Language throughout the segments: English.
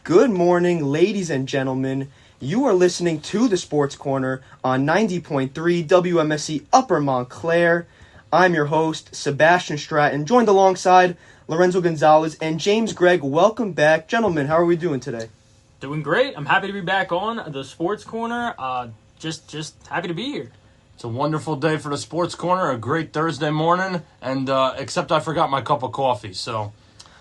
Good morning, ladies and gentlemen. You are listening to the Sports Corner on 90.3 WMSC Upper Montclair. I'm your host, Sebastian Stratton, joined alongside Lorenzo Gonzalez and James Gregg. Welcome back. Gentlemen, how are we doing today? Doing great. I'm happy to be back on the Sports Corner. Just happy to be here. It's a wonderful day for the Sports Corner, a great Thursday morning, and except I forgot my cup of coffee, so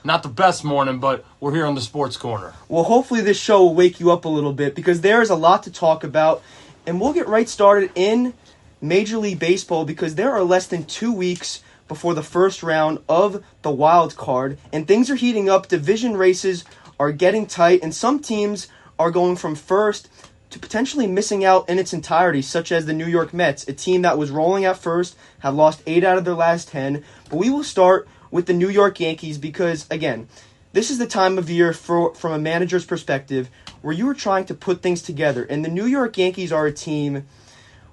not the best morning, but we're here on the Sports Corner. Well, hopefully this show will wake you up a little bit because there is a lot to talk about, and we'll get right started in Major League Baseball because there are less than 2 weeks before the first round of the wild card, and things are heating up. Division races are getting tight, and some teams are going from first to potentially missing out in its entirety, such as the New York Mets, a team that was rolling at first, have lost 8 out of their last 10. But we will start with the New York Yankees because, again, this is the time of year from a manager's perspective where you are trying to put things together. And the New York Yankees are a team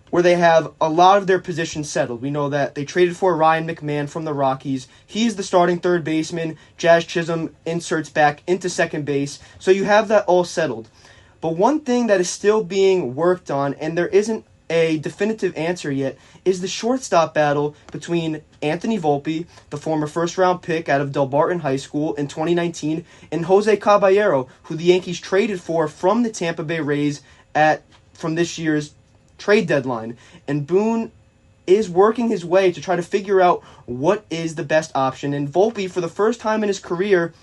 where they have a lot of their positions settled. We know that they traded for Ryan McMahon from the Rockies. He is the starting third baseman. Jazz Chisholm inserts back into second base. So you have that all settled. But one thing that is still being worked on, and there isn't a definitive answer yet, is the shortstop battle between Anthony Volpe, the former first-round pick out of Del Barton High School in 2019, and Jose Caballero, who the Yankees traded for from the Tampa Bay Rays from this year's trade deadline. And Boone is working his way to try to figure out what is the best option. And Volpe, for the first time in his career,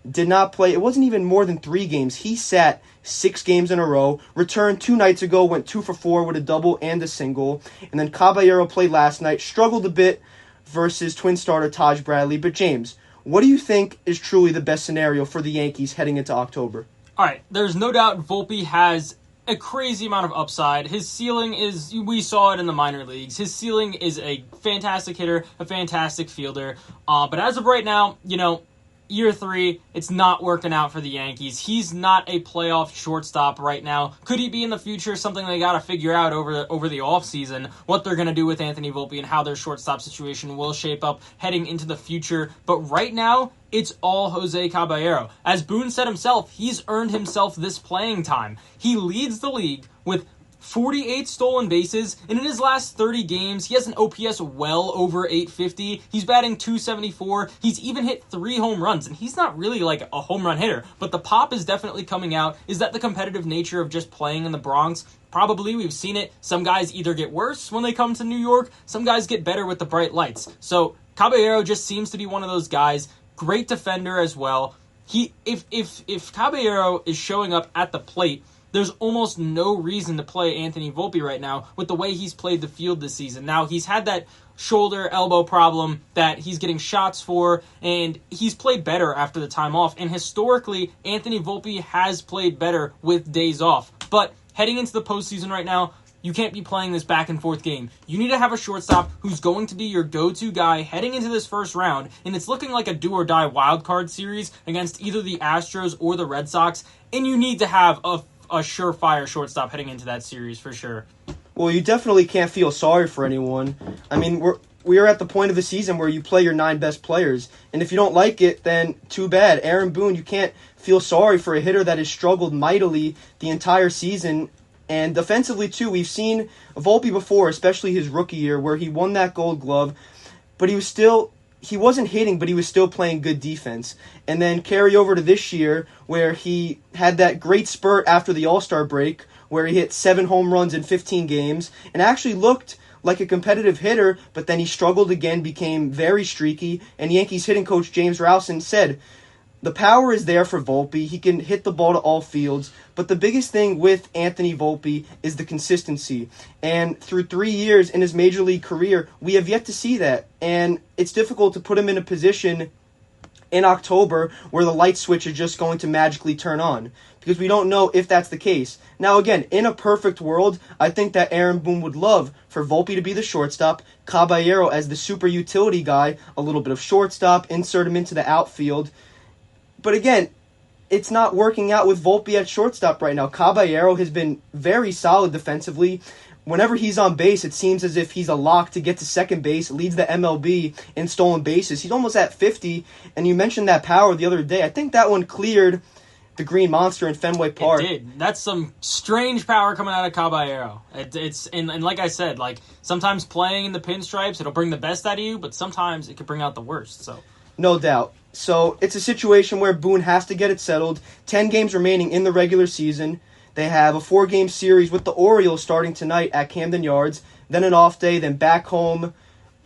did not play. It wasn't even more than 3 games. He sat 6 games in a row, returned 2 nights ago, went 2 for 4 with a double and a single. And then Caballero played last night, struggled a bit versus twin starter Taj Bradley. But James, what do you think is truly the best scenario for the Yankees heading into October? All right, there's no doubt Volpe has a crazy amount of upside. His ceiling is, we saw it in the minor leagues, his ceiling is a fantastic hitter, a fantastic fielder. But as of right now, year 3, it's not working out for the Yankees. He's not a playoff shortstop right now. Could he be in the future? Something they got to figure out over the offseason, what they're going to do with Anthony Volpe and how their shortstop situation will shape up heading into the future. But right now, it's all Jose Caballero. As Boone said himself, he's earned himself this playing time. He leads the league with 48 stolen bases, and in his last 30 games, he has an OPS well over 850. He's batting .274. He's even hit 3 home runs, and he's not really like a home run hitter, but the pop is definitely coming out. Is that the competitive nature of just playing in the Bronx? Probably. We've seen it. Some guys either get worse when they come to New York, some guys get better with the bright lights. So Caballero just seems to be one of those guys. Great defender as well. If Caballero is showing up at the plate, there's almost no reason to play Anthony Volpe right now with the way he's played the field this season. Now, he's had that shoulder, elbow problem that he's getting shots for, and he's played better after the time off. And historically, Anthony Volpe has played better with days off. But heading into the postseason right now, you can't be playing this back-and-forth game. You need to have a shortstop who's going to be your go-to guy heading into this first round, and it's looking like a do-or-die wildcard series against either the Astros or the Red Sox, and you need to have a surefire shortstop heading into that series for sure. Well, you definitely can't feel sorry for anyone. I mean, we are at the point of the season where you play your 9 best players, and if you don't like it, then too bad. Aaron Boone, you can't feel sorry for a hitter that has struggled mightily the entire season. And defensively, too, we've seen Volpe before, especially his rookie year, where he won that Gold Glove, but he wasn't hitting, but he was still playing good defense. And then carry over to this year, where he had that great spurt after the All-Star break, where he hit 7 home runs in 15 games, and actually looked like a competitive hitter, but then he struggled again, became very streaky, and Yankees hitting coach James Rowson said, the power is there for Volpe. He can hit the ball to all fields. But the biggest thing with Anthony Volpe is the consistency. And through 3 years in his major league career, we have yet to see that. And it's difficult to put him in a position in October where the light switch is just going to magically turn on, because we don't know if that's the case. Now, again, in a perfect world, I think that Aaron Boone would love for Volpe to be the shortstop, Caballero as the super utility guy, a little bit of shortstop, insert him into the outfield. But again, it's not working out with Volpe at shortstop right now. Caballero has been very solid defensively. Whenever he's on base, it seems as if he's a lock to get to second base, leads the MLB in stolen bases. He's almost at 50, and you mentioned that power the other day. I think that one cleared the Green Monster in Fenway Park. It did. That's some strange power coming out of Caballero. And like I said, like sometimes playing in the pinstripes, it'll bring the best out of you, but sometimes it could bring out the worst. So no doubt. So it's a situation where Boone has to get it settled. 10 games remaining in the regular season. They have a 4-game series with the Orioles starting tonight at Camden Yards, then an off day, then back home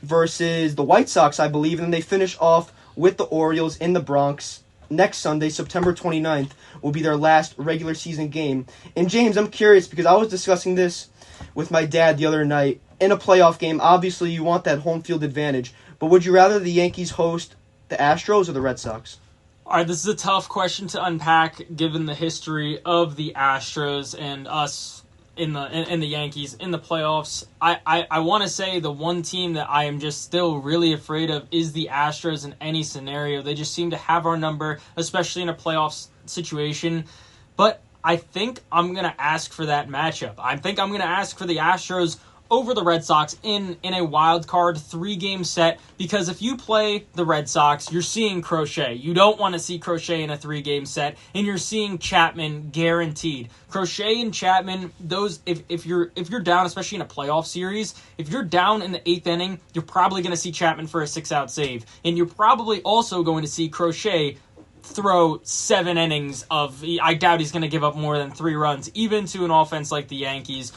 versus the White Sox, I believe, and then they finish off with the Orioles in the Bronx. Next Sunday, September 29th, will be their last regular season game. And James, I'm curious because I was discussing this with my dad the other night. In a playoff game, obviously you want that home field advantage, but would you rather the Yankees host the Astros or the Red Sox? all right, this is a tough question to unpack given the history of the Astros and us in the Yankees in the playoffs. I want to say the one team that I am just still really afraid of is the Astros in any scenario. They just seem to have our number, especially in a playoff situation. But I think I'm going to ask for that matchup. I think I'm going to ask for the Astros over the Red Sox in a wild card 3-game set, because if you play the Red Sox, you're seeing Crochet. You don't want to see Crochet in a 3-game set, and you're seeing Chapman guaranteed. Crochet and Chapman, those if you're down, especially in a playoff series, if you're down in the 8th inning, you're probably going to see Chapman for a 6-out save, and you're probably also going to see Crochet throw 7 innings of. I doubt he's going to give up more than 3 runs, even to an offense like the Yankees.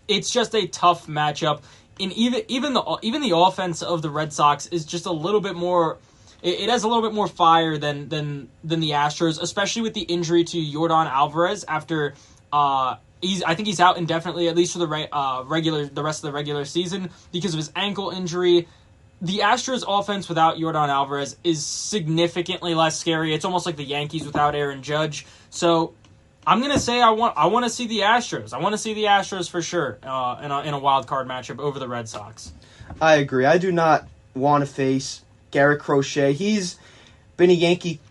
It's just a tough matchup, and even the offense of the Red Sox is just a little bit more. It has a little bit more fire than the Astros, especially with the injury to Yordan Alvarez after I think he's out indefinitely, at least for the rest of the regular season because of his ankle injury. The Astros offense without Yordan Alvarez is significantly less scary. It's almost like the Yankees without Aaron Judge. So I'm gonna say I want to see the Astros. I want to see the Astros for sure in a wild card matchup over the Red Sox. I agree. I do not want to face Garrett Crochet. He's been a Yankee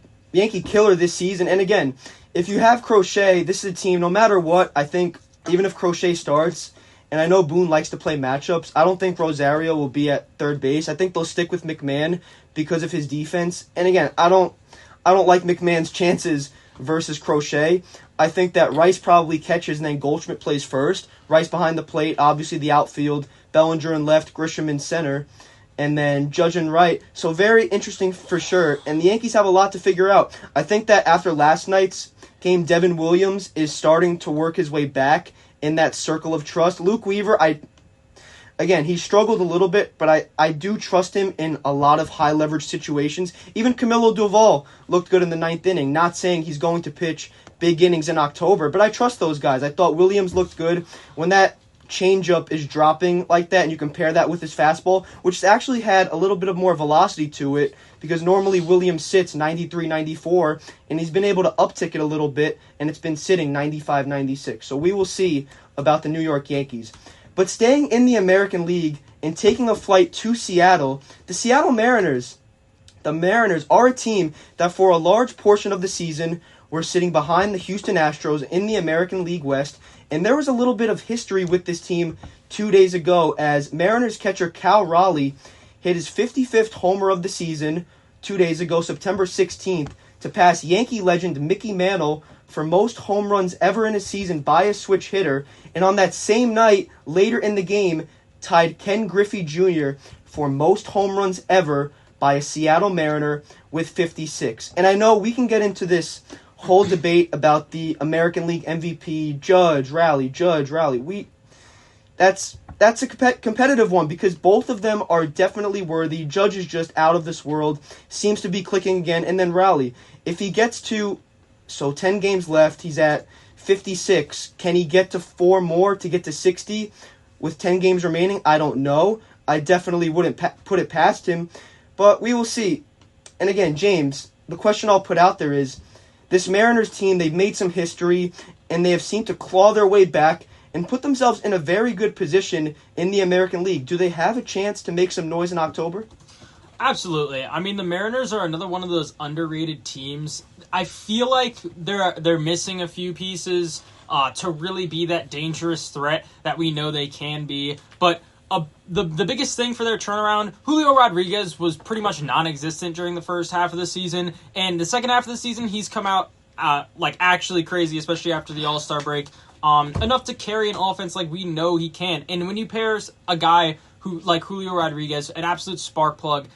killer this season. And again, if you have Crochet, this is a team. No matter what, I think even if Crochet starts, and I know Boone likes to play matchups, I don't think Rosario will be at third base. I think they'll stick with McMahon because of his defense. And again, I don't like McMahon's chances versus Crochet. I think that Rice probably catches and then Goldschmidt plays first. Rice behind the plate, obviously the outfield, Bellinger in left, Grisham in center, and then Judge in right. So very interesting for sure. And the Yankees have a lot to figure out. I think that after last night's game, Devin Williams is starting to work his way back in that circle of trust. Luke Weaver, he struggled a little bit, but I do trust him in a lot of high leverage situations. Even Camilo Doval looked good in the 9th inning. Not saying he's going to pitch big innings in October, but I trust those guys. I thought Williams looked good. When that changeup is dropping like that and you compare that with his fastball, which actually had a little bit of more velocity to it, because normally Williams sits 93, 94, and he's been able to uptick it a little bit, and it's been sitting 95, 96. So we will see about the New York Yankees. But staying in the American League and taking a flight to Seattle, the Seattle Mariners, are a team that for a large portion of the season were sitting behind the Houston Astros in the American League West. And there was a little bit of history with this team 2 days ago as Mariners catcher Cal Raleigh hit his 55th homer of the season 2 days ago, September 16th, to pass Yankee legend Mickey Mantle for most home runs ever in a season by a switch hitter. And on that same night, later in the game, tied Ken Griffey Jr. for most home runs ever by a Seattle Mariner with 56. And I know we can get into this whole debate about the American League MVP, Judge, Raleigh. That's a competitive one because both of them are definitely worthy. Judge is just out of this world, seems to be clicking again. And then Raleigh, if he gets to, 10 games left, he's at 56. Can he get to 4 more to get to 60 with 10 games remaining? I don't know. I definitely wouldn't put it past him, but we will see. And again, James, the question I'll put out there is, this Mariners team, they've made some history, and they have seemed to claw their way back and put themselves in a very good position in the American League. Do they have a chance to make some noise in October? Absolutely. I mean, the Mariners are another one of those underrated teams. I feel like they're missing a few pieces to really be that dangerous threat that we know they can be. But the biggest thing for their turnaround, Julio Rodriguez was pretty much non-existent during the first half of the season, and the second half of the season, he's come out like actually crazy, especially after the All-Star break. Enough to carry an offense like we know he can. And when you pair a guy who like Julio Rodriguez, an absolute spark plug,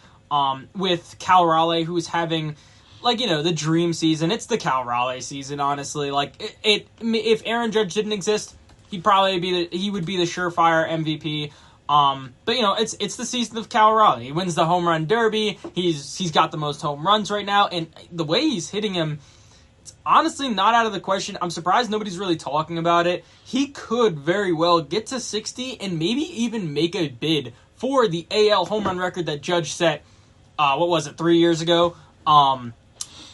with Cal Raleigh, who is having, like, you know, the dream season. It's the Cal Raleigh season, honestly. Like, if Aaron Judge didn't exist, he would be the surefire MVP. But you know, it's the season of Cal Raleigh. He wins the home run derby. He's got the most home runs right now, and the way he's hitting him, it's honestly not out of the question. I'm surprised nobody's really talking about it. He could very well get to 60 and maybe even make a bid for the AL home run record that Judge set, 3 years ago? And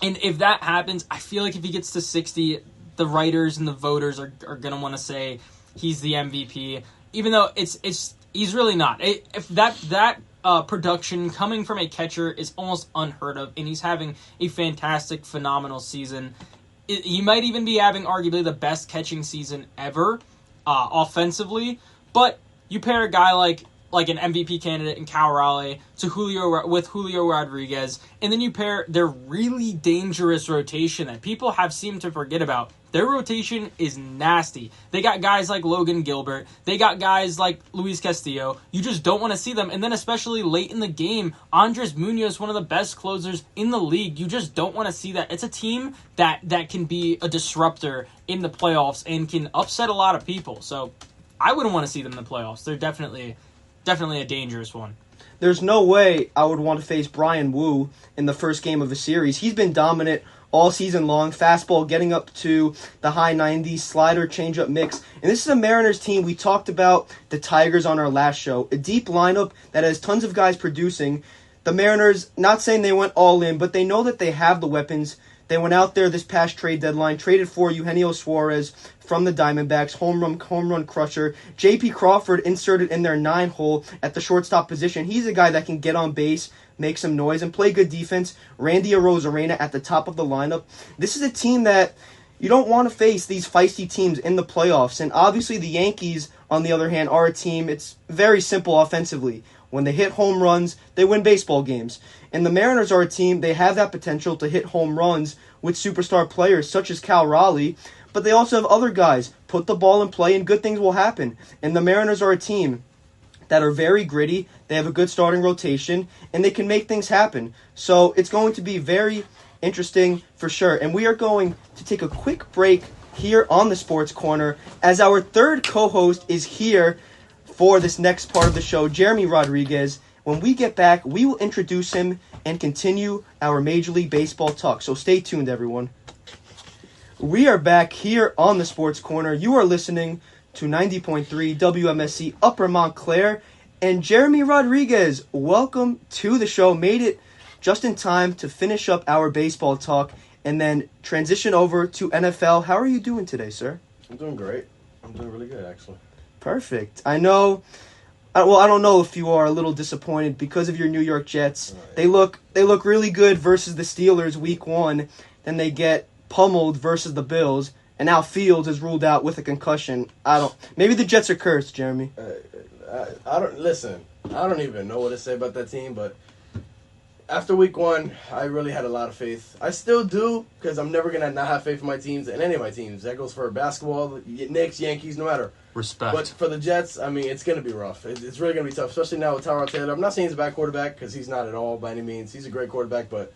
if that happens, I feel like if he gets to 60, the writers and the voters are going to want to say he's the MVP, even though he's really not. If that production coming from a catcher is almost unheard of, and he's having a fantastic, phenomenal season. He might even be having arguably the best catching season ever, offensively. But you pair a guy like an MVP candidate in Cal Raleigh with Julio Rodriguez, and then you pair their really dangerous rotation that people have seemed to forget about. Their rotation is nasty. They got guys like Logan Gilbert. They got guys like Luis Castillo. You just don't want to see them. And then especially late in the game, Andres Munoz, one of the best closers in the league. You just don't want to see that. It's a team that can be a disruptor in the playoffs and can upset a lot of people. So I wouldn't want to see them in the playoffs. They're definitely a dangerous one. There's no way I would want to face Brian Wu in the first game of a series. He's been dominant all season long. Fastball getting up to the high 90s, slider, changeup mix. And this is a Mariners team. We talked about the Tigers on our last show. A deep lineup that has tons of guys producing. The Mariners, not saying they went all in, but they know that they have the weapons. They went out there this past trade deadline, traded for Eugenio Suarez from the Diamondbacks, home run crusher. J.P. Crawford inserted in their 9-hole at the shortstop position. He's a guy that can get on base, make some noise, and play good defense. Randy Arozarena at the top of the lineup. This is a team that you don't want to face, these feisty teams in the playoffs. And obviously the Yankees, on the other hand, are a team, it's very simple offensively. When they hit home runs, they win baseball games. And the Mariners are a team, they have that potential to hit home runs with superstar players such as Cal Raleigh, but they also have other guys. Put the ball in play and good things will happen. And the Mariners are a team that are very gritty, they have a good starting rotation, and they can make things happen. So it's going to be very interesting for sure. And we are going to take a quick break here on the Sports Corner as our third co-host is here for this next part of the show, Jeremy Rodriguez. When we get back, we will introduce him and continue our Major League Baseball talk. So stay tuned, everyone. We are back here on the Sports Corner. You are listening to 90.3 WMSC Upper Montclair. And Jeremy Rodriguez, welcome to the show. Made it just in time to finish up our baseball talk and then transition over to NFL. How are you doing today, sir? I'm doing great. I'm doing really good, actually. Perfect. I know. Well, I don't know if you are a little disappointed because of your New York Jets. Right. They look really good versus the Steelers week 1. Then they get pummeled versus the Bills, and now Fields is ruled out with a concussion. Maybe the Jets are cursed, Jeremy. I don't even know what to say about that team, but after week 1, I really had a lot of faith. I still do, because I'm never going to not have faith in my teams and any of my teams. That goes for basketball, Knicks, Yankees, no matter. Respect. But for the Jets, I mean, it's going to be rough. It's really going to be tough, especially now with Tyrod Taylor. I'm not saying he's a bad quarterback, because he's not at all by any means. He's a great quarterback, but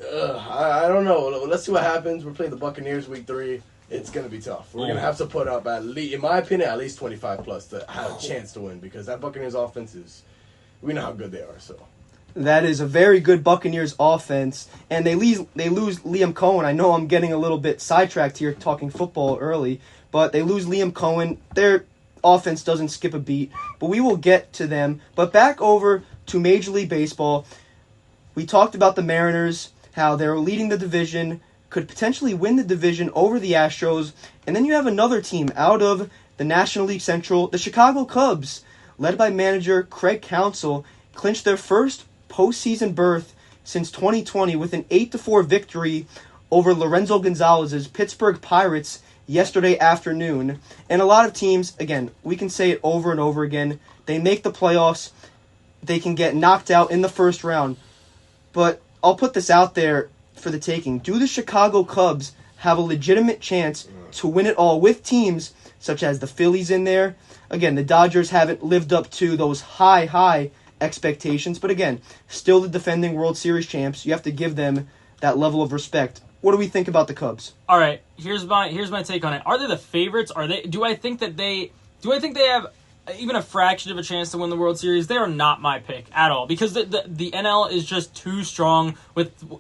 I don't know. Let's see what happens. We're playing the Buccaneers week 3. It's going to be tough. We're going to have to put up, at least, in my opinion, at least 25 plus to have a chance to win, because that Buccaneers offense we know how good they are, so. That is a very good Buccaneers offense, and they lose Liam Cohen. I know I'm getting a little bit sidetracked here talking football early, but they lose Liam Cohen. Their offense doesn't skip a beat, but we will get to them. But back over to Major League Baseball. We talked about the Mariners, how they're leading the division, could potentially win the division over the Astros, and then you have another team out of the National League Central, the Chicago Cubs, led by manager Craig Counsell, clinched their first postseason berth since 2020 with an 8-4 victory over Lorenzo Gonzalez's Pittsburgh Pirates yesterday afternoon. And a lot of teams, again, we can say it over and over again, they make the playoffs, they can get knocked out in the first round. But I'll put this out there for the taking. Do the Chicago Cubs have a legitimate chance to win it all with teams such as the Phillies in there. Again, the Dodgers haven't lived up to those high expectations, but again, still the defending World Series champs. You have to give them that level of respect. What do we think about the Cubs? All right, here's my take on it. Are they the favorites? Do I think they have even a fraction of a chance to win the World Series? They are not my pick at all, because the NL is just too strong,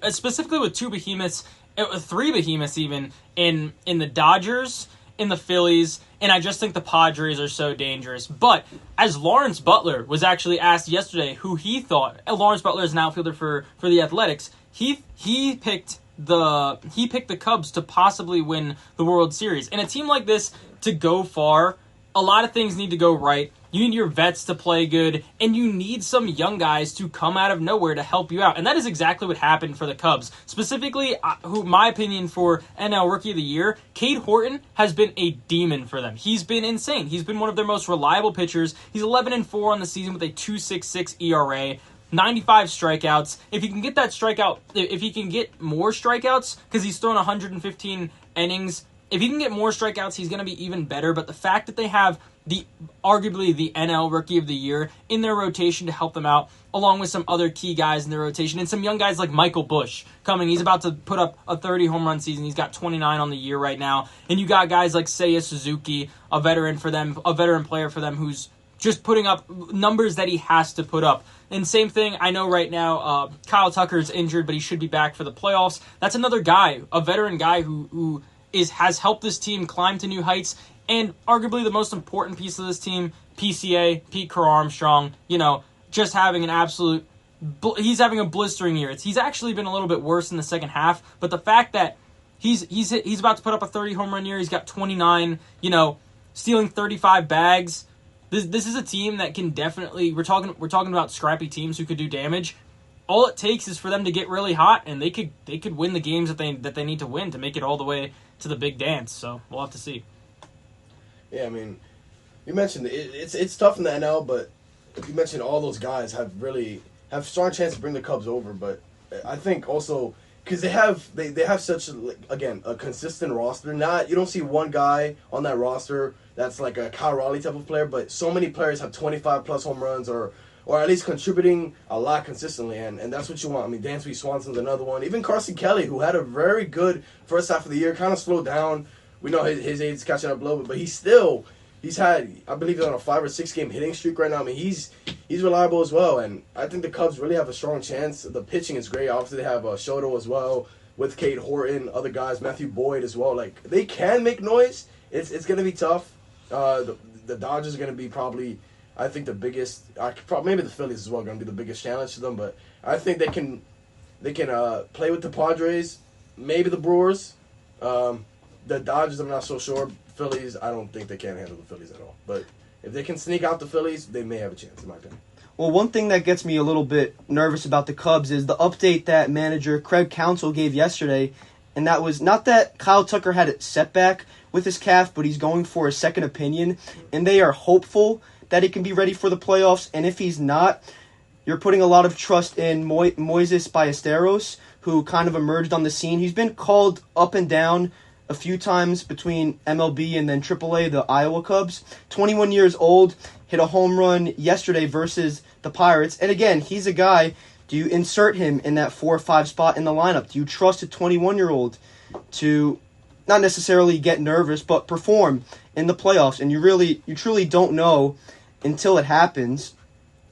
specifically with three behemoths even in the Dodgers, in the Phillies, and I just think the Padres are so dangerous. But as Lawrence Butler was actually asked yesterday who he thought, Lawrence Butler is an outfielder for the Athletics, he picked the Cubs to possibly win the World Series. And a team like this to go far, a lot of things need to go right. You need your vets to play good, and you need some young guys to come out of nowhere to help you out. And that is exactly what happened for the Cubs. Specifically, my opinion for NL Rookie of the Year, Cade Horton has been a demon for them. He's been insane. He's been one of their most reliable pitchers. He's 11-4 on the season with a 2.66 ERA. 95 strikeouts. If he can get that strikeout, if he can get more strikeouts, because he's thrown 115 innings, if he can get more strikeouts, he's going to be even better. But the fact that they have arguably the NL Rookie of the Year in their rotation to help them out, along with some other key guys in their rotation, and some young guys like Michael Busch coming. He's about to put up a 30 home run season. He's got 29 on the year right now. And you got guys like Seiya Suzuki, a veteran player for them, who's just putting up numbers that he has to put up. And same thing, I know right now Kyle Tucker's injured, but he should be back for the playoffs. That's another guy, a veteran guy who has helped this team climb to new heights. And arguably the most important piece of this team, PCA, Pete Crow Armstrong, just having he's having a blistering year. He's actually been a little bit worse in the second half, but the fact that he's about to put up a 30 home run year, he's got 29, stealing 35 bags. This is a team that can definitely, we're talking about scrappy teams who could do damage. All it takes is for them to get really hot, and they could win the games that they need to win to make it all the way to the big dance. So we'll have to see. Yeah, I mean, you mentioned it's tough in the NL, but you mentioned all those guys have strong chance to bring the Cubs over. But I think also because they have such a consistent roster. You don't see one guy on that roster that's like a Kyle Raleigh type of player, but so many players have 25 plus home runs or at least contributing a lot consistently, and that's what you want. I mean, Dansby Swanson's another one. Even Carson Kelly, who had a very good first half of the year, kind of slowed down. We know his age is catching up a little bit, but he's had, I believe he's on a 5 or 6 game hitting streak right now. I mean, he's reliable as well, and I think the Cubs really have a strong chance. The pitching is great. Obviously, they have Shoto as well with Cade Horton, other guys, Matthew Boyd as well. Like, they can make noise. It's going to be tough. The Dodgers are going to be probably, I think, the biggest. Maybe the Phillies as well are going to be the biggest challenge to them, but I think they can play with the Padres, maybe the Brewers. The Dodgers, I'm not so sure. Phillies, I don't think they can handle the Phillies at all. But if they can sneak out the Phillies, they may have a chance, in my opinion. Well, one thing that gets me a little bit nervous about the Cubs is the update that manager Craig Counsell gave yesterday, and that was not that Kyle Tucker had a setback with his calf, but he's going for a second opinion, and they are hopeful that he can be ready for the playoffs, and if he's not, you're putting a lot of trust in Moises Ballesteros, who kind of emerged on the scene. He's been called up and down a few times between MLB and then AAA, the Iowa Cubs. 21 years old, hit a home run yesterday versus the Pirates. And again, he's a guy, do you insert him in that 4 or 5 spot in the lineup? Do you trust a 21-year-old to not necessarily get nervous, but perform in the playoffs? And you truly don't know until it happens.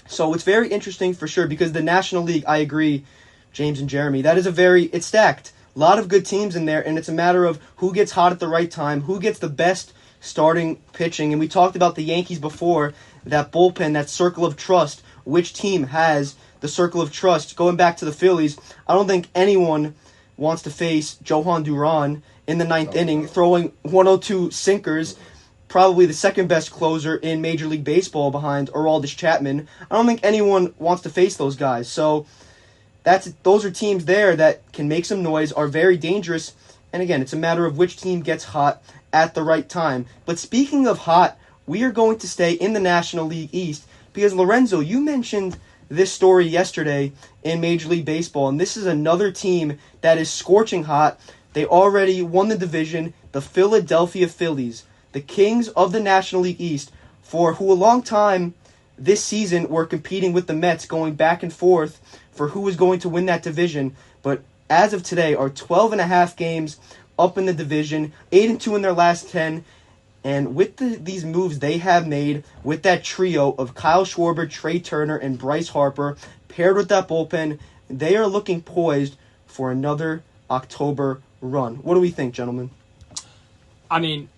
So it's very interesting for sure, because the National League, I agree, James and Jeremy, it's stacked. A lot of good teams in there, and it's a matter of who gets hot at the right time, who gets the best starting pitching. And we talked about the Yankees before, that bullpen, that circle of trust. Which team has the circle of trust? Going back to the Phillies, I don't think anyone wants to face Johan Duran in the 9th inning, throwing 102 sinkers, probably the second best closer in Major League Baseball behind Aroldis Chapman. I don't think anyone wants to face those guys. So those are teams there that can make some noise, are very dangerous, and again, it's a matter of which team gets hot at the right time. But speaking of hot, we are going to stay in the National League East, because Lorenzo, you mentioned this story yesterday in Major League Baseball, and this is another team that is scorching hot. They already won the division, the Philadelphia Phillies, the kings of the National League East, for who a long time this season were competing with the Mets, going back and forth for who was going to win that division. But as of today, are 12.5 games up in the division, 8-2 in their last 10. And with these moves they have made, with that trio of Kyle Schwarber, Trey Turner, and Bryce Harper, paired with that bullpen, they are looking poised for another October run. What do we think, gentlemen? I mean,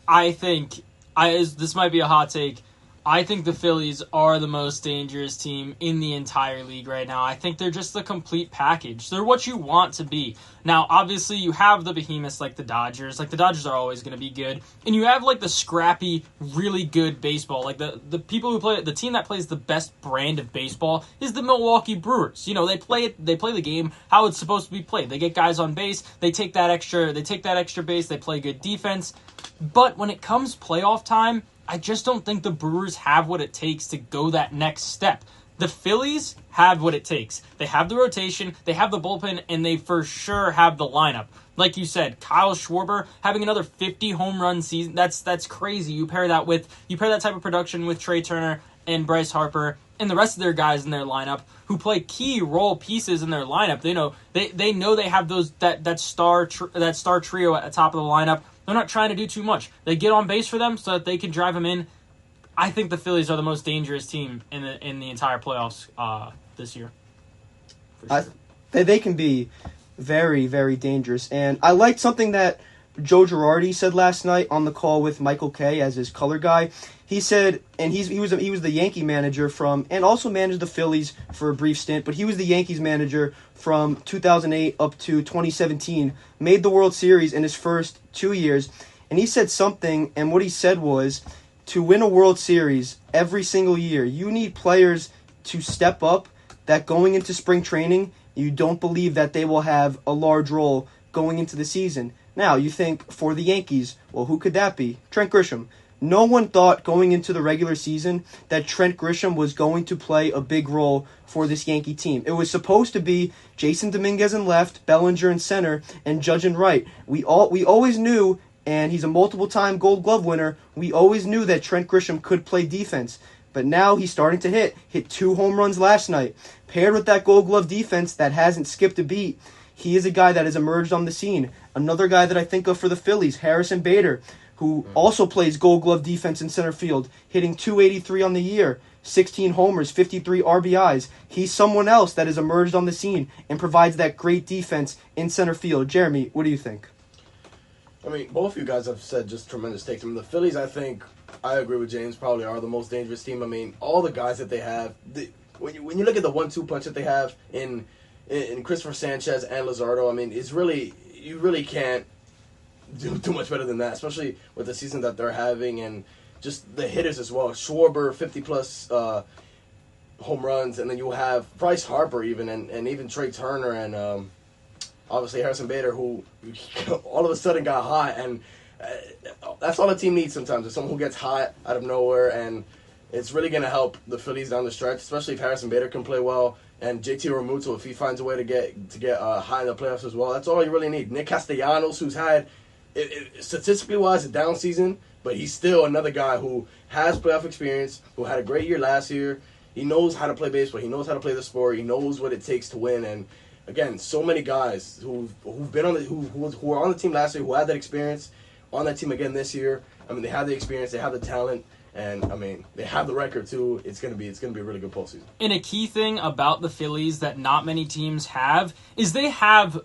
I think this might be a hot take. I think the Phillies are the most dangerous team in the entire league right now. I think they're just the complete package. They're what you want to be. Now, obviously, you have the behemoths like the Dodgers. Like, the Dodgers are always going to be good. And you have, like, the scrappy, really good baseball. Like, the people who play, the team that plays the best brand of baseball is the Milwaukee Brewers. You know, they play the game how it's supposed to be played. They get guys on base. They take that extra base. They play good defense. But when it comes playoff time, I just don't think the Brewers have what it takes to go that next step. The Phillies have what it takes. They have the rotation, they have the bullpen, and they for sure have the lineup. Like you said, Kyle Schwarber having another 50 home run season, that's crazy. You pair that type of production with Trey Turner and Bryce Harper and the rest of their guys in their lineup who play key role pieces in their lineup. They know they have that star trio at the top of the lineup. They're not trying to do too much. They get on base for them so that they can drive them in. I think the Phillies are the most dangerous team in the entire playoffs this year. For sure. They can be very, very dangerous. And I liked something that Joe Girardi said last night on the call with Michael Kay as his color guy. He said, and he was the Yankee manager and also managed the Phillies for a brief stint, but he was the Yankees manager from 2008 up to 2017, made the World Series in his first 2 years, and he said something, and what he said was, to win a World Series every single year, you need players to step up that going into spring training, you don't believe that they will have a large role going into the season. Now, you think for the Yankees, well, who could that be? Trent Grisham. No one thought going into the regular season that Trent Grisham was going to play a big role for this Yankee team. It was supposed to be Jason Dominguez in left, Bellinger in center, and Judge in right. We always knew, and he's a multiple-time Gold Glove winner, we always knew that Trent Grisham could play defense. But now he's starting to hit 2 home runs last night. Paired with that Gold Glove defense that hasn't skipped a beat, he is a guy that has emerged on the scene. Another guy that I think of for the Phillies, Harrison Bader, who also plays Gold Glove defense in center field, hitting .283 on the year, 16 homers, 53 RBIs. He's someone else that has emerged on the scene and provides that great defense in center field. Jeremy, what do you think? I mean, both of you guys have said just tremendous takes. I mean, the Phillies, I think, I agree with James, probably are the most dangerous team. I mean, all the guys that they have, when you look at the 1-2 punch that they have in Christopher Sanchez and Luzardo, I mean, you really can't do too much better than that, especially with the season that they're having and just the hitters as well. Schwarber, 50-plus home runs, and then you have Bryce Harper even, and even Trey Turner, and obviously Harrison Bader, who all of a sudden got hot, and that's all the team needs sometimes, is someone who gets hot out of nowhere, and it's really going to help the Phillies down the stretch, especially if Harrison Bader can play well, and JT Realmuto, if he finds a way to get high in the playoffs as well. That's all you really need. Nick Castellanos, who's had statistically wise a down season, but he's still another guy who has playoff experience, who had a great year last year. He knows how to play baseball. He knows how to play the sport. He knows what it takes to win. And again, so many guys who've been on who were on the team last year, who had that experience, on that team again this year. I mean, they have the experience, they have the talent, and I mean, they have the record too. It's gonna be a really good postseason. And a key thing about the Phillies that not many teams have is they have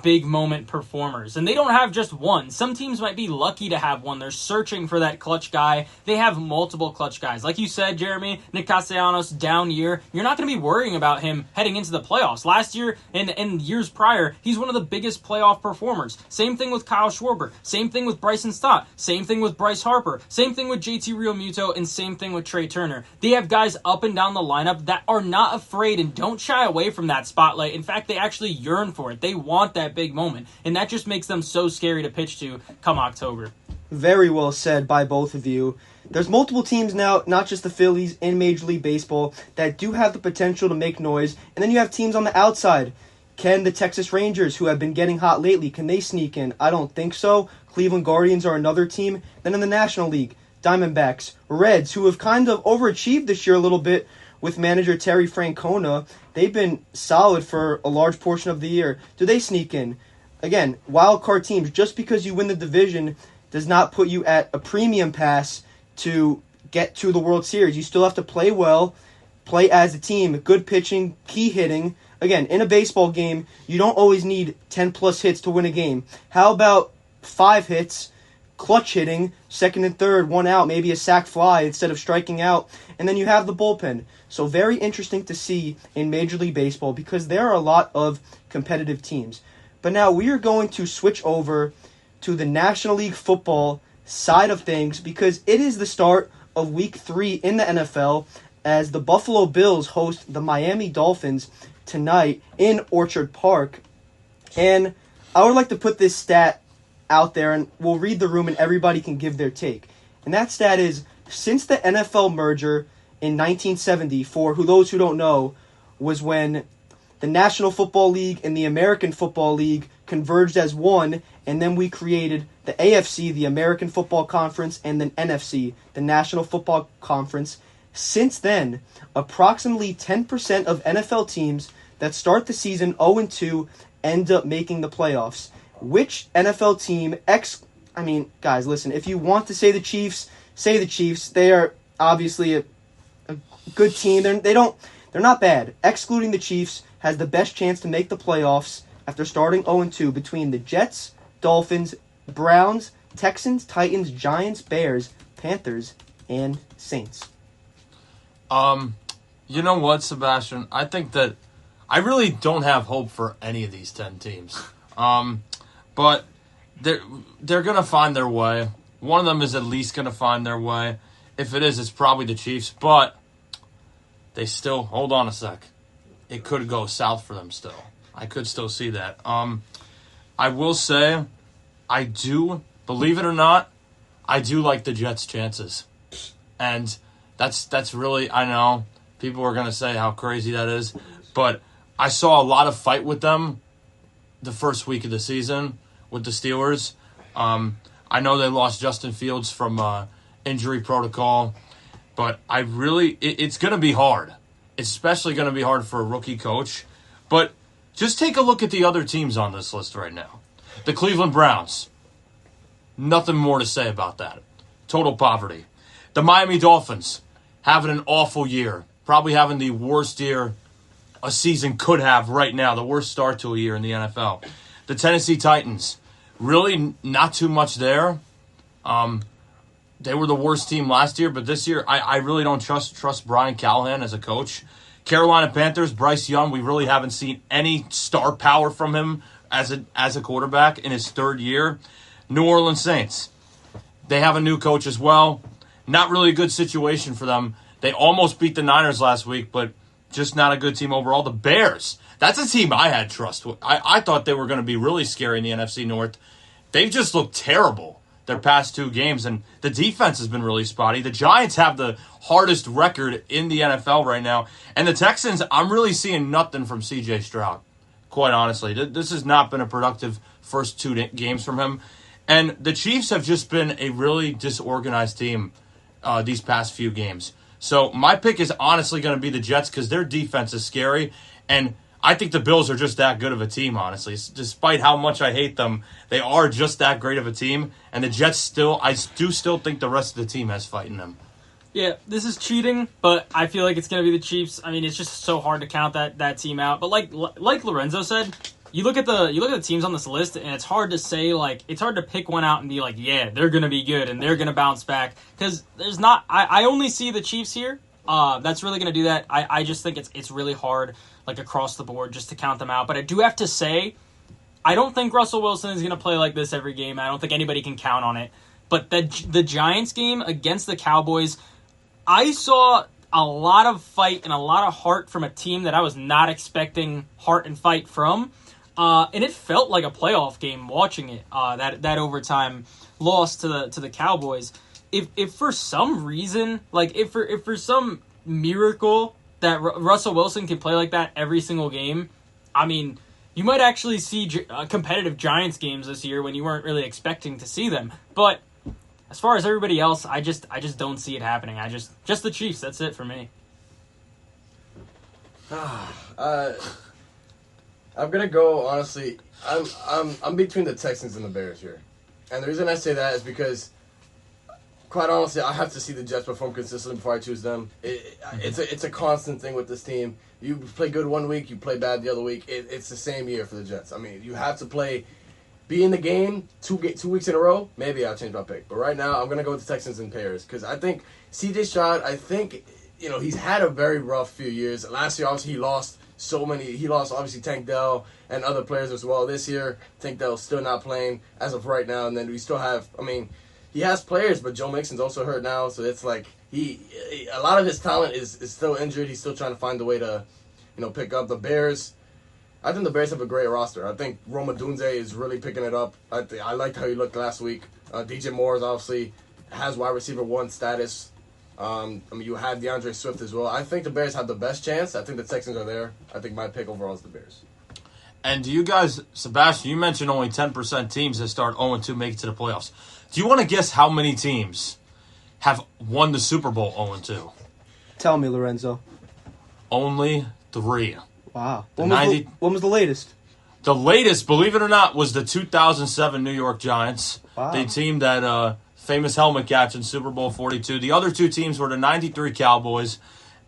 big moment performers, and they don't have just one. Some teams might be lucky to have one. They're searching for that clutch guy. They have multiple clutch guys, like you said, Jeremy. Nick Castellanos, down year. You're not going to be worrying about him heading into the playoffs. Last year and years prior, he's one of the biggest playoff performers. Same thing with Kyle Schwarber. Same thing with Bryson Stott. Same thing with Bryce Harper. Same thing with JT Realmuto, and same thing with Trey Turner. They have guys up and down the lineup that are not afraid and don't shy away from that spotlight. In fact, they actually yearn for it. They want that big moment, and that just makes them so scary to pitch to come October. Very well said by both of you. There's multiple teams now, not just the Phillies in Major League Baseball, that do have the potential to make noise, and then you have teams on the outside. Can the Texas Rangers, who have been getting hot lately, can they sneak in? I don't think so. Cleveland Guardians are another team. Then in the National League, Diamondbacks, Reds, who have kind of overachieved this year a little bit with manager Terry Francona. They've been solid for a large portion of the year. Do they sneak in? Again, wild card teams, just because you win the division does not put you at a premium pass to get to the World Series. You still have to play well, play as a team, good pitching, key hitting. Again, in a baseball game, you don't always need 10-plus hits to win a game. How about 5 hits, clutch hitting, second and third, 1 out, maybe a sac fly instead of striking out, and then you have the bullpen. So very interesting to see in Major League Baseball because there are a lot of competitive teams. But now we are going to switch over to the National League Football side of things because it is the start of Week 3 in the NFL as the Buffalo Bills host the Miami Dolphins tonight in Orchard Park. And I would like to put this stat out there, and we'll read the room and everybody can give their take. And that stat is, since the NFL merger in 1970, for those who don't know, was when the National Football League and the American Football League converged as one, and then we created the AFC, the American Football Conference, and then NFC, the National Football Conference. Since then, approximately 10% of NFL teams that start the season 0-2 end up making the playoffs. Which NFL team, guys, listen, if you want to say the Chiefs, say the Chiefs. They are obviously a good team. They're not bad. Excluding the Chiefs, has the best chance to make the playoffs after starting 0-2 between the Jets, Dolphins, Browns, Texans, Titans, Giants, Bears, Panthers, and Saints. You know what, Sebastian? I think that I really don't have hope for any of these 10 teams. But they're going to find their way. One of them is at least going to find their way. If it is, it's probably the Chiefs. But they still, hold on a sec. It could go south for them still. I could still see that. I will say, I do, believe it or not, I do like the Jets' chances. And that's really, I know, people are going to say how crazy that is. But I saw a lot of fight with them the first week of the season with the Steelers. I know they lost Justin Fields from injury protocol, but it's going to be hard. It's especially going to be hard for a rookie coach. But just take a look at the other teams on this list right now. The Cleveland Browns. Nothing more to say about that. Total poverty. The Miami Dolphins having an awful year. Probably having the worst year a season could have right now. The worst start to a year in the NFL. The Tennessee Titans. Really not too much there. They were the worst team last year, but this year I really don't trust Brian Callahan as a coach. Carolina Panthers, Bryce Young, we really haven't seen any star power from him as a quarterback in his third year. New Orleans Saints, they have a new coach as well. Not really a good situation for them. They almost beat the Niners last week, but just not a good team overall. The Bears, that's a team I had trust with. I thought they were going to be really scary in the NFC North. They've just looked terrible their past 2 games, and the defense has been really spotty. The Giants have the hardest record in the NFL right now. And the Texans, I'm really seeing nothing from C.J. Stroud, quite honestly. This has not been a productive first 2 games from him. And the Chiefs have just been a really disorganized team these past few games. So my pick is honestly going to be the Jets because their defense is scary, and I think the Bills are just that good of a team, honestly. Despite how much I hate them, they are just that great of a team. And the Jets I do still think the rest of the team has fight in them. Yeah, this is cheating, but I feel like it's going to be the Chiefs. I mean, it's just so hard to count that team out. But like Lorenzo said, you look at the teams on this list, and it's hard to say, it's hard to pick one out and be like, yeah, they're going to be good and they're going to bounce back. Because there's not, I only see the Chiefs here. That's really going to do that. I just think it's really hard, across the board, just to count them out. But I do have to say, I don't think Russell Wilson is going to play like this every game. I don't think anybody can count on it. But the Giants game against the Cowboys, I saw a lot of fight and a lot of heart from a team that I was not expecting heart and fight from. And it felt like a playoff game watching it, that overtime loss to the Cowboys. If for some reason, if for some miracle that Russell Wilson can play like that every single game, I mean, You might actually see competitive Giants games this year when you weren't really expecting to see them. But as far as everybody else, I just don't see it happening. Just the Chiefs. That's it for me. I'm gonna go honestly. I'm between the Texans and the Bears here, and the reason I say that is because, quite honestly, I have to see the Jets perform consistently before I choose them. It's a constant thing with this team. You play good one week, you play bad the other week. It's the same year for the Jets. I mean, you have to be in the game 2 weeks in a row. Maybe I'll change my pick, but right now I'm gonna go with the Texans and Bears because I think C.J. Stroud. He's had a very rough few years. Last year, obviously, he lost so many. He lost, obviously, Tank Dell and other players as well. This year, Tank Dell's still not playing as of right now. And then we still have, he has players, but Joe Mixon's also hurt now. So it's like a lot of his talent is still injured. He's still trying to find a way to, pick up the Bears. I think the Bears have a great roster. I think Roma Dunze is really picking it up. I liked how he looked last week. DJ Moore is obviously has wide receiver 1 status. You have DeAndre Swift as well. I think the Bears have the best chance. I think the Texans are there. I think my pick overall is the Bears. And do you guys, Sebastian, you mentioned only 10% teams that start 0-2 make it to the playoffs. Do you want to guess how many teams have won the Super Bowl 0-2? Tell me, Lorenzo. Only 3. Wow. When was the latest? The latest, believe it or not, was the 2007 New York Giants. Wow. The team that famous helmet catch in Super Bowl 42. The other 2 teams were the 93 Cowboys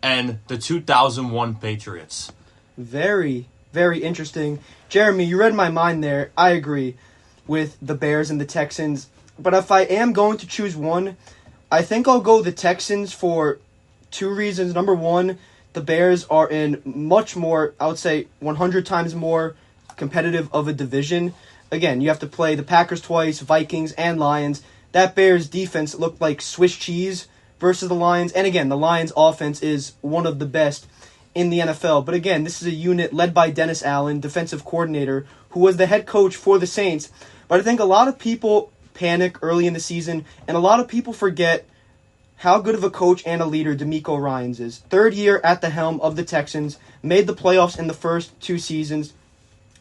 and the 2001 Patriots. Very, very interesting. Jeremy, you read my mind there. I agree with the Bears and the Texans. But if I am going to choose one, I think I'll go the Texans for 2 reasons. Number 1, the Bears are in much more, I would say 100 times more competitive of a division. Again, you have to play the Packers twice, Vikings, and Lions. That Bears defense looked like Swiss cheese versus the Lions. And again, the Lions offense is one of the best in the NFL. But again, this is a unit led by Dennis Allen, defensive coordinator, who was the head coach for the Saints. But I think a lot of people panic early in the season, and a lot of people forget how good of a coach and a leader DeMeco Ryans is. 3rd year at the helm of the Texans, made the playoffs in the first 2 seasons.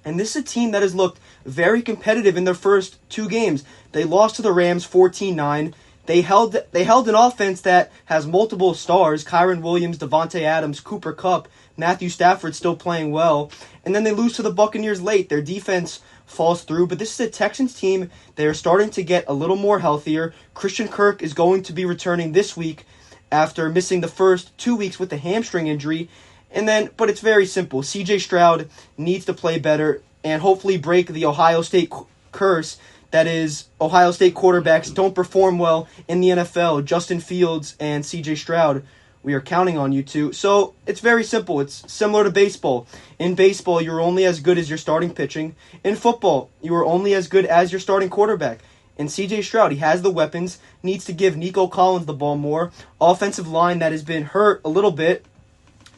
And this is a team that has looked very competitive in their first 2 games. They lost to the Rams 14-9. They held an offense that has multiple stars, Kyron Williams, Devontae Adams, Cooper Kupp, Matthew Stafford still playing well. And then they lose to the Buccaneers late. Their defense falls through. But this is a Texans team. They are starting to get a little more healthier. Christian Kirk is going to be returning this week after missing the first 2 weeks with a hamstring injury. But it's very simple. C.J. Stroud needs to play better and hopefully break the Ohio State curse. That is, Ohio State quarterbacks don't perform well in the NFL. Justin Fields and C.J. Stroud, we are counting on you two. So it's very simple. It's similar to baseball. In baseball, you're only as good as your starting pitching. In football, you are only as good as your starting quarterback. And C.J. Stroud, he has the weapons, needs to give Nico Collins the ball more. Offensive line that has been hurt a little bit.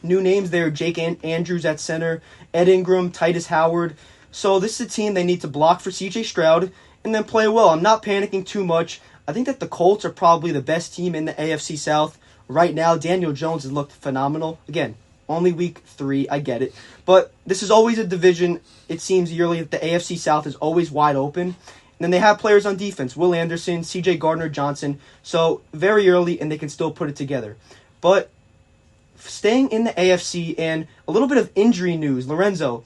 New names there, Jake Andrews at center, Ed Ingram, Titus Howard. So this is a team they need to block for C.J. Stroud and then play well. I'm not panicking too much. I think that the Colts are probably the best team in the AFC South right now. Daniel Jones has looked phenomenal. Again, only week 3, I get it. But this is always a division, it seems yearly, that the AFC South is always wide open. And then they have players on defense, Will Anderson, C.J. Gardner-Johnson. So very early, and they can still put it together. But staying in the AFC and a little bit of injury news, Lorenzo,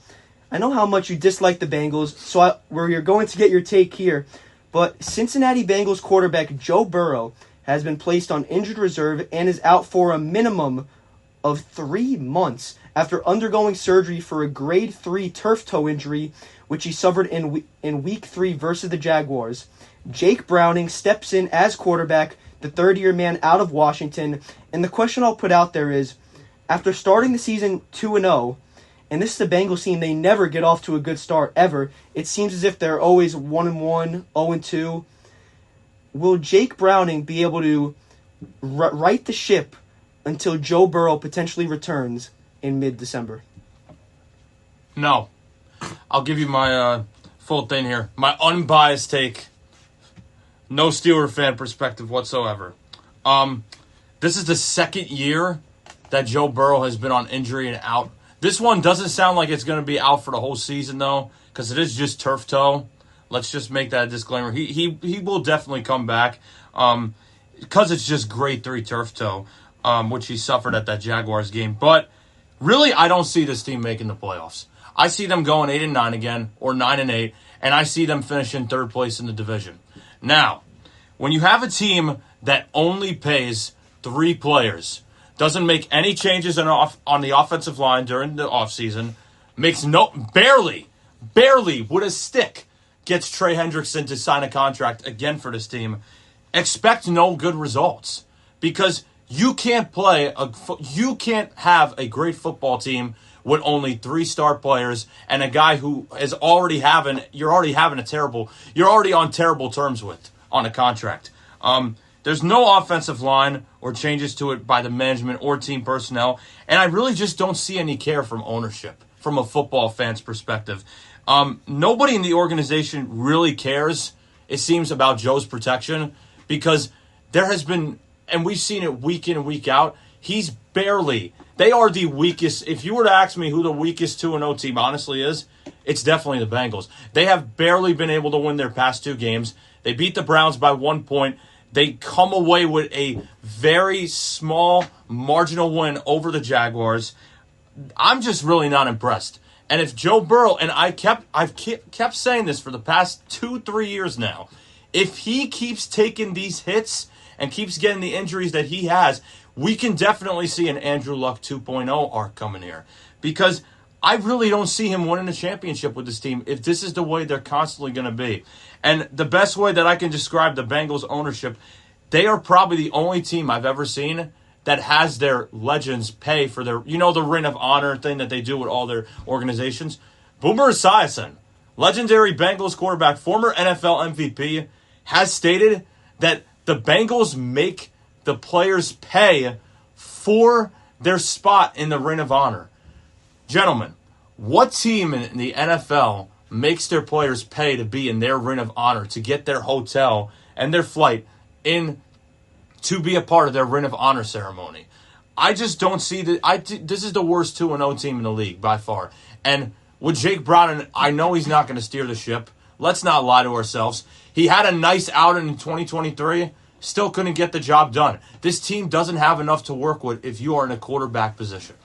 I know how much you dislike the Bengals, so we're going to get your take here. But Cincinnati Bengals quarterback Joe Burrow has been placed on injured reserve and is out for a minimum of 3 months after undergoing surgery for a grade 3 turf toe injury, which he suffered in week 3 versus the Jaguars. Jake Browning steps in as quarterback, the third-year man out of Washington. And the question I'll put out there is, after starting the season 2-0, and this is the Bengals team, they never get off to a good start, ever. It seems as if they're always 1-1, 0-2. Will Jake Browning be able to right the ship until Joe Burrow potentially returns in mid-December? No. I'll give you my full thing here. My unbiased take. No Steeler fan perspective whatsoever. This is the second year that Joe Burrow has been on injury and out. This one doesn't sound like it's going to be out for the whole season, though, because it is just turf toe. Let's just make that a disclaimer. He will definitely come back because it's just grade 3 turf toe, which he suffered at that Jaguars game. But really, I don't see this team making the playoffs. I see them going 8-9 again, or 9-8, and I see them finishing 3rd place in the division. Now, when you have a team that only pays 3 players, doesn't make any changes on the offensive line during the offseason, makes barely with a stick, gets Trey Hendrickson to sign a contract again for this team, expect no good results. Because you can't have a great football team with only 3 star players and a guy who is you're already on terrible terms with on a contract. There's no offensive line or changes to it by the management or team personnel, and I really just don't see any care from ownership from a football fan's perspective. Nobody in the organization really cares, it seems, about Joe's protection because there has been, and we've seen it week in and week out, they are the weakest. If you were to ask me who the weakest 2-0 team honestly is, it's definitely the Bengals. They have barely been able to win their past 2 games. They beat the Browns by 1 point. They come away with a very small marginal win over the Jaguars. I'm just really not impressed. And if Joe Burrow, and I've kept saying this for the past 2-3 years now, if he keeps taking these hits and keeps getting the injuries that he has, we can definitely see an Andrew Luck 2.0 arc coming here. Because I really don't see him winning a championship with this team if this is the way they're constantly going to be. And the best way that I can describe the Bengals ownership, they are probably the only team I've ever seen that has their legends pay for their, the Ring of Honor thing that they do with all their organizations. Boomer Esiason, legendary Bengals quarterback, former NFL MVP, has stated that the Bengals make the players pay for their spot in the Ring of Honor. Gentlemen, what team in the NFL makes their players pay to be in their Ring of Honor, to get their hotel and their flight in to be a part of their Ring of Honor ceremony? I just don't see that. This is the worst 2-0 team in the league by far. And with Jake Browning, I know he's not going to steer the ship. Let's not lie to ourselves. He had a nice outing in 2023, still couldn't get the job done. This team doesn't have enough to work with if you are in a quarterback position.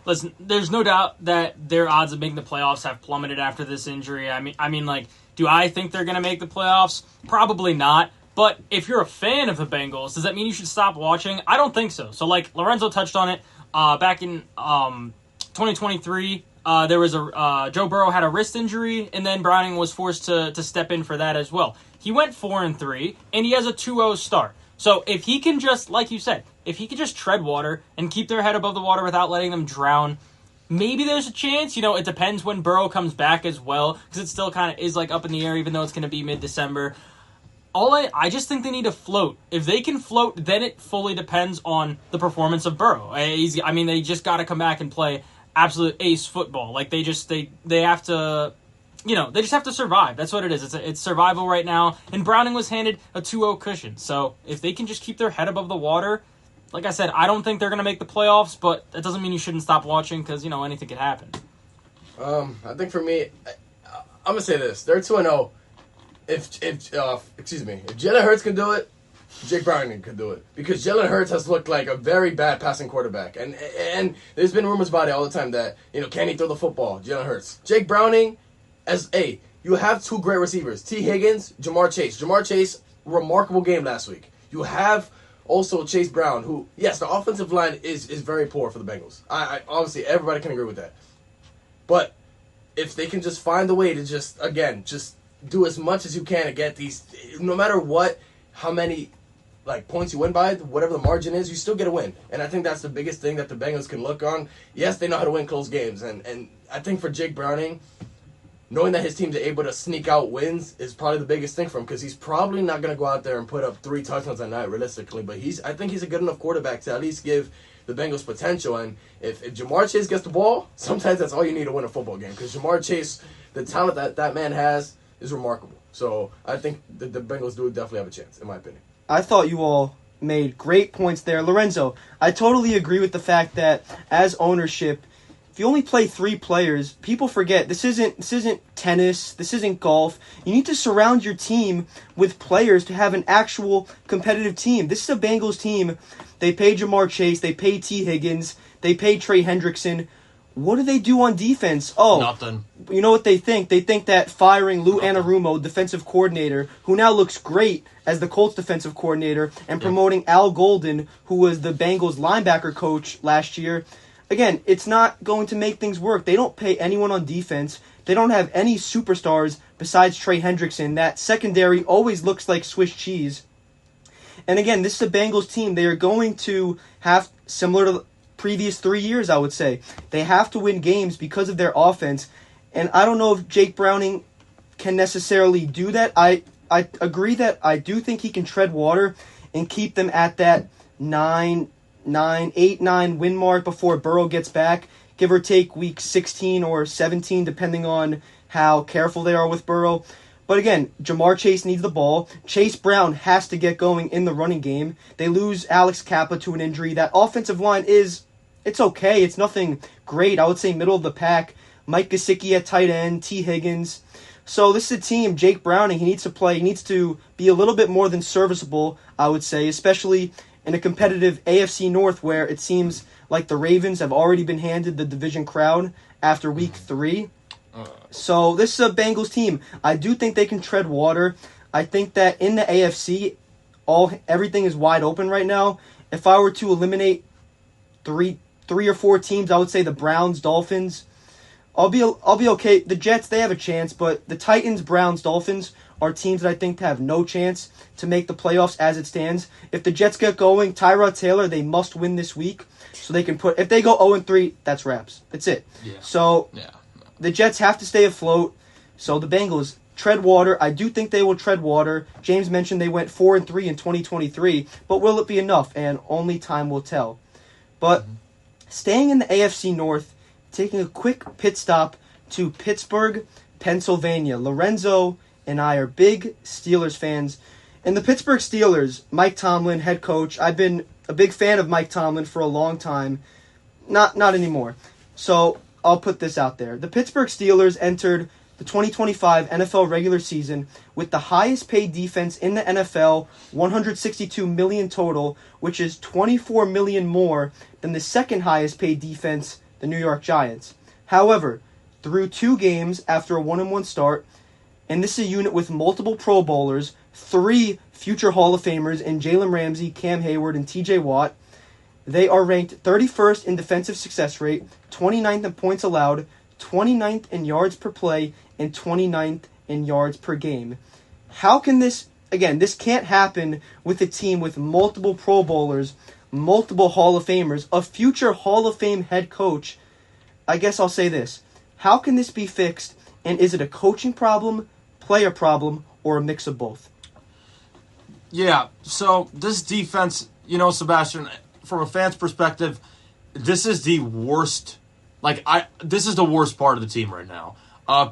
Listen, there's no doubt that their odds of making the playoffs have plummeted after this injury. I mean, do I think they're going to make the playoffs? Probably not. But if you're a fan of the Bengals, does that mean you should stop watching? I don't think so. So, Lorenzo touched on it back in 2023. There was Joe Burrow had a wrist injury, and then Browning was forced to step in for that as well. He went 4-3, and he has a 2-0 start. So if he can just, like you said, if he can just tread water and keep their head above the water without letting them drown, maybe there's a chance. It depends when Burrow comes back as well, because it still kind of is up in the air, even though it's going to be mid-December. I just think they need to float. If they can float, then it fully depends on the performance of Burrow. They just got to come back and play absolute ace football. They have to, they just have to survive. That's what it is. It's survival right now. And Browning was handed a 2-0 cushion. So if they can just keep their head above the water, like I said, I don't think they're going to make the playoffs, but that doesn't mean you shouldn't stop watching because, anything could happen. I think for me, I'm going to say this. They're 2-0. If Jalen Hurts can do it, Jake Browning can do it. Because Jalen Hurts has looked like a very bad passing quarterback. And there's been rumors about it all the time that, can he throw the football? Jalen Hurts. Jake Browning, you have 2 great receivers. T. Higgins, Jamar Chase. Jamar Chase, remarkable game last week. You have also Chase Brown, who, yes, the offensive line is very poor for the Bengals. I obviously, everybody can agree with that. But if they can just find a way to just do as much as you can to get these, no matter how many points you win by, whatever the margin is, you still get a win. And I think that's the biggest thing that the Bengals can look on. Yes, they know how to win close games. And I think for Jake Browning, knowing that his team's able to sneak out wins is probably the biggest thing for him, because he's probably not going to go out there and put up 3 touchdowns a night, realistically. But I think he's a good enough quarterback to at least give the Bengals potential. And if Jamar Chase gets the ball, sometimes that's all you need to win a football game. Because Jamar Chase, the talent that man has is remarkable. So I think the Bengals do definitely have a chance, in my opinion. I thought you all made great points there. Lorenzo, I totally agree with the fact that as ownership, if you only play 3 players, people forget this isn't tennis, this isn't golf. You need to surround your team with players to have an actual competitive team. This is a Bengals team. They pay Jamar Chase, they pay T. Higgins, they pay Trey Hendrickson. What do they do on defense? Oh, nothing. You know what they think? They think that firing Lou Anarumo, defensive coordinator, who now looks great as the Colts defensive coordinator, and promoting Al Golden, who was the Bengals linebacker coach last year. Again, it's not going to make things work. They don't pay anyone on defense. They don't have any superstars besides Trey Hendrickson. That secondary always looks like Swiss cheese. And again, this is a Bengals team. They are going to have, similar to the previous 3 years, I would say, they have to win games because of their offense. And I don't know if Jake Browning can necessarily do that. I agree that I do think he can tread water and keep them at that 8-9 win mark before Burrow gets back, give or take week 16 or 17, depending on how careful they are with Burrow. But again, Jamar Chase needs the ball. Chase Brown has to get going in the running game. They lose Alex Kappa to an injury. That offensive line it's okay. It's nothing great. I would say middle of the pack. Mike Gesicki at tight end, T. Higgins. So this is a team, Jake Browning, he needs to play. He needs to be a little bit more than serviceable, I would say, especially in a competitive AFC North where it seems like the Ravens have already been handed the division crown after week 3. So this is a Bengals team. I do think they can tread water. I think that in the AFC, everything is wide open right now. If I were to eliminate three or 4 teams, I would say the Browns, Dolphins. I'll be okay. The Jets, they have a chance, but the Titans, Browns, Dolphins are teams that I think have no chance to make the playoffs as it stands. If the Jets get going, Tyrod Taylor, they must win this week so they can if they go 0-3, that's wraps. That's it. Yeah. So the Jets have to stay afloat. So the Bengals tread water. I do think they will tread water. James mentioned they went 4-3 in 2023, but will it be enough? And only time will tell. But staying in the AFC North, taking a quick pit stop to Pittsburgh, Pennsylvania. Lorenzo and I are big Steelers fans. And the Pittsburgh Steelers, Mike Tomlin, head coach. I've been a big fan of Mike Tomlin for a long time. Not anymore. So I'll put this out there. The Pittsburgh Steelers entered the 2025 NFL regular season with the highest paid defense in the NFL, $162 million total, which is $24 million more than the second highest paid defense, the New York Giants. However, through 2 games after a 1-1 start, and this is a unit with multiple Pro Bowlers, 3 future Hall of Famers in Jalen Ramsey, Cam Hayward, and TJ Watt, they are ranked 31st in defensive success rate, 29th in points allowed, 29th in yards per play, and 29th in yards per game. How can this can't happen with a team with multiple Pro Bowlers, multiple Hall of Famers, a future Hall of Fame head coach. I guess I'll say this. How can this be fixed? And is it a coaching problem, player problem, or a mix of both? Yeah, so this defense, Sebastian, from a fan's perspective, this is the worst. This is the worst part of the team right now.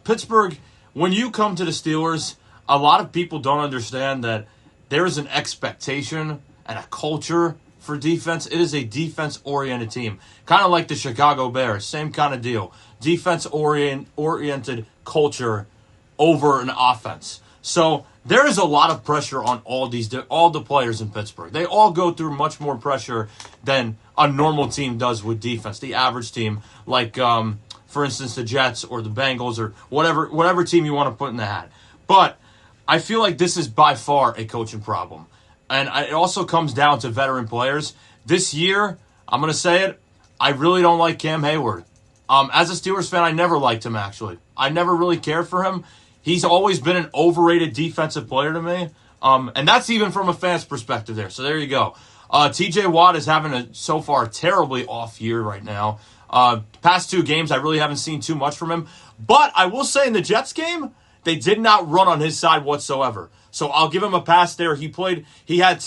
Pittsburgh, when you come to the Steelers, a lot of people don't understand that there is an expectation and a culture for defense. It is a defense-oriented team. Kind of like the Chicago Bears. Same kind of deal. Defense-oriented culture over an offense. So there is a lot of pressure on all the players in Pittsburgh. They all go through much more pressure than a normal team does with defense. The average team, like for instance the Jets or the Bengals or whatever team you want to put in the hat. But I feel like this is by far a coaching problem. And it also comes down to veteran players. This year, I'm going to say it, I really don't like Cam Hayward. As a Steelers fan, I never liked him, actually. I never really cared for him. He's always been an overrated defensive player to me. And that's even from a fan's perspective there. So there you go. TJ Watt is having so far a terribly off year right now. Past 2 games, I really haven't seen too much from him. But I will say in the Jets game, they did not run on his side whatsoever. So I'll give him a pass there. They had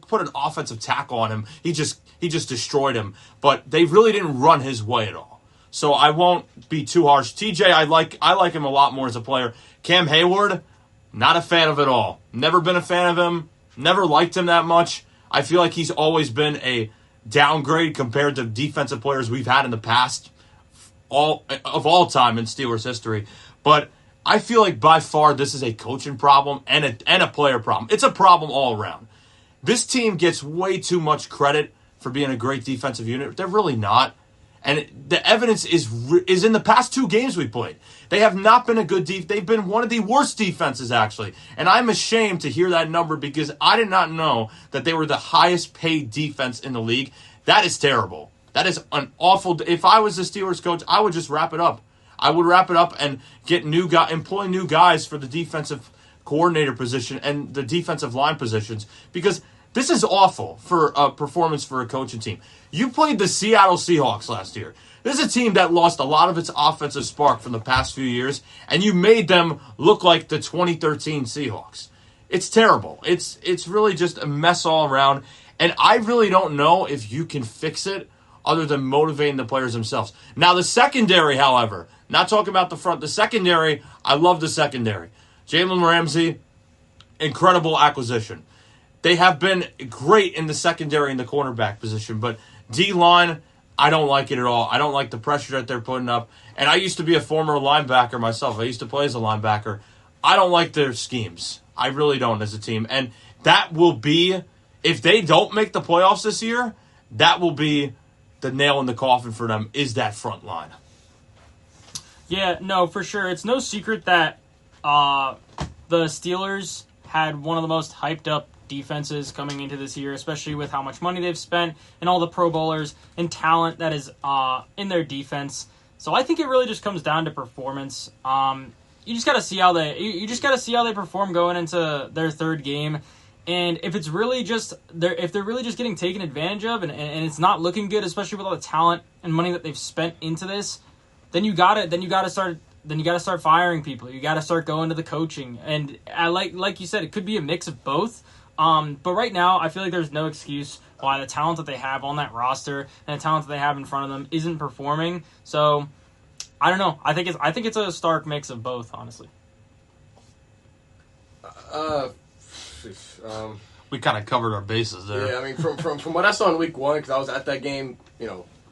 put an offensive tackle on him. He just destroyed him. But they really didn't run his way at all. So I won't be too harsh. TJ, I like him a lot more as a player. Cam Hayward, not a fan of it all. Never been a fan of him. Never liked him that much. I feel like he's always been a downgrade compared to defensive players we've had in the past, all time in Steelers history. But I feel like by far this is a coaching problem and a player problem. It's a problem all around. This team gets way too much credit for being a great defensive unit. They're really not. And the evidence is in the past 2 games we played. They have not been a good they've been one of the worst defenses, actually. And I'm ashamed to hear that number because I did not know that they were the highest paid defense in the league. That is terrible. That is an awful. If I was the Steelers coach, I would just wrap it up. I would wrap it up and get employ new guys for the defensive coordinator position and the defensive line positions because this is awful for a performance for a coaching team. You played the Seattle Seahawks last year. This is a team that lost a lot of its offensive spark from the past few years, and you made them look like the 2013 Seahawks. It's terrible. It's really just a mess all around, and I really don't know if you can fix it other than motivating the players themselves. Now, the secondary, however, not talking about the front, the secondary, I love the secondary. Jalen Ramsey, incredible acquisition. They have been great in the secondary and the cornerback position, but D-line, I don't like it at all. I don't like the pressure that they're putting up. And I used to be a former linebacker myself. I used to play as a linebacker. I don't like their schemes. I really don't as a team. And that will be, if they don't make the playoffs this year, that will be the nail in the coffin for them, is that front line. Yeah, no, for sure. It's no secret that the Steelers had one of the most hyped up defenses coming into this year, especially with how much money they've spent and all the Pro Bowlers and talent that is in their defense. So I think it really just comes down to performance. You just got to see how they perform going into their third game. And if it's really just if they're really just getting taken advantage of and it's not looking good, especially with all the talent and money that they've spent into this, then you gotta start firing people. You gotta start going to the coaching. And I like you said, it could be a mix of both. But right now, I feel like there's no excuse why the talent that they have on that roster and the talent that they have in front of them isn't performing. So I don't know. I think it's a stark mix of both, honestly. We kind of covered our bases there. Yeah, I mean, from what I saw in week 1, because I was at that game,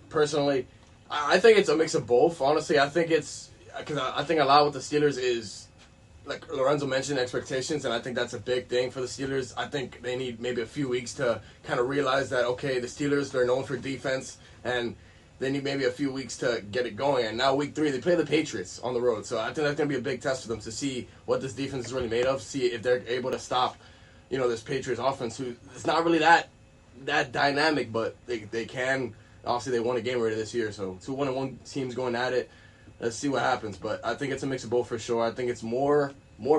personally, I think it's a mix of both. Honestly, I think it's because I think a lot with the Steelers is, like Lorenzo mentioned, expectations, and I think that's a big thing for the Steelers. I think they need maybe a few weeks to kind of realize that, okay, the Steelers, they're known for defense, and they need maybe a few weeks to get it going. And now week 3, they play the Patriots on the road, so I think that's going to be a big test for them to see what this defense is really made of, see if they're able to stop, this Patriots offense, who it's not really that dynamic, but they can. Obviously, they won a game already this year, so 2 1-1 teams going at it. Let's see what happens, but I think it's a mix of both for sure. I think it's more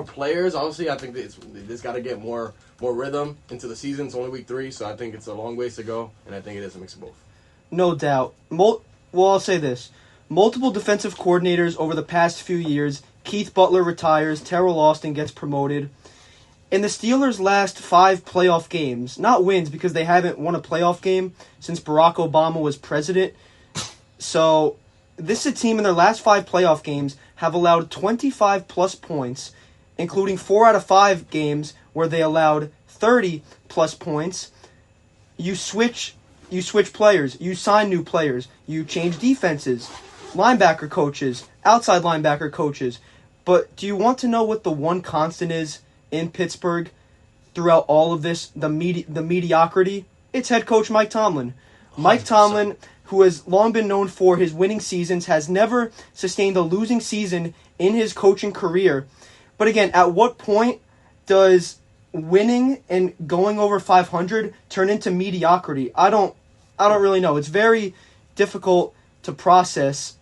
players. Obviously, I think they just got to get more rhythm into the season. It's only week 3, so I think it's a long ways to go, and I think it is a mix of both. No doubt. Well, I'll say this. Multiple defensive coordinators over the past few years. Keith Butler retires. Terrell Austin gets promoted. In the Steelers' last 5 playoff games, not wins because they haven't won a playoff game since Barack Obama was president. So this is a team in their last 5 playoff games have allowed 25-plus points, including 4 out of 5 games where they allowed 30-plus points. You switch players. You sign new players. You change defenses, linebacker coaches, outside linebacker coaches. But do you want to know what the one constant is in Pittsburgh throughout all of this, the mediocrity? It's head coach Mike Tomlin. 100%. Mike Tomlin, who has long been known for his winning seasons, has never sustained a losing season in his coaching career. But again, at what point does winning and going over 500 turn into mediocrity? I don't really know. It's very difficult to process.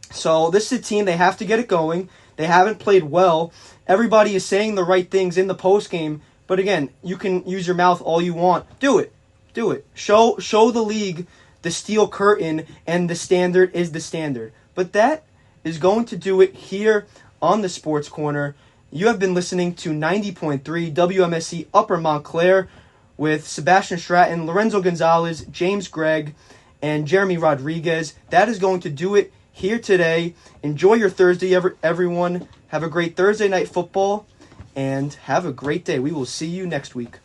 So this is a team, they have to get it going. They haven't played well. Everybody is saying the right things in the postgame, but again, you can use your mouth all you want. Do it. Show the league the steel curtain, and the standard is the standard. But that is going to do it here on the Sports Corner. You have been listening to 90.3 WMSC Upper Montclair with Sebastian Stratton, Lorenzo Gonzalez, James Gregg, and Jeremy Rodriguez. That is going to do it here today. Enjoy your Thursday, everyone. Have a great Thursday night football, and have a great day. We will see you next week.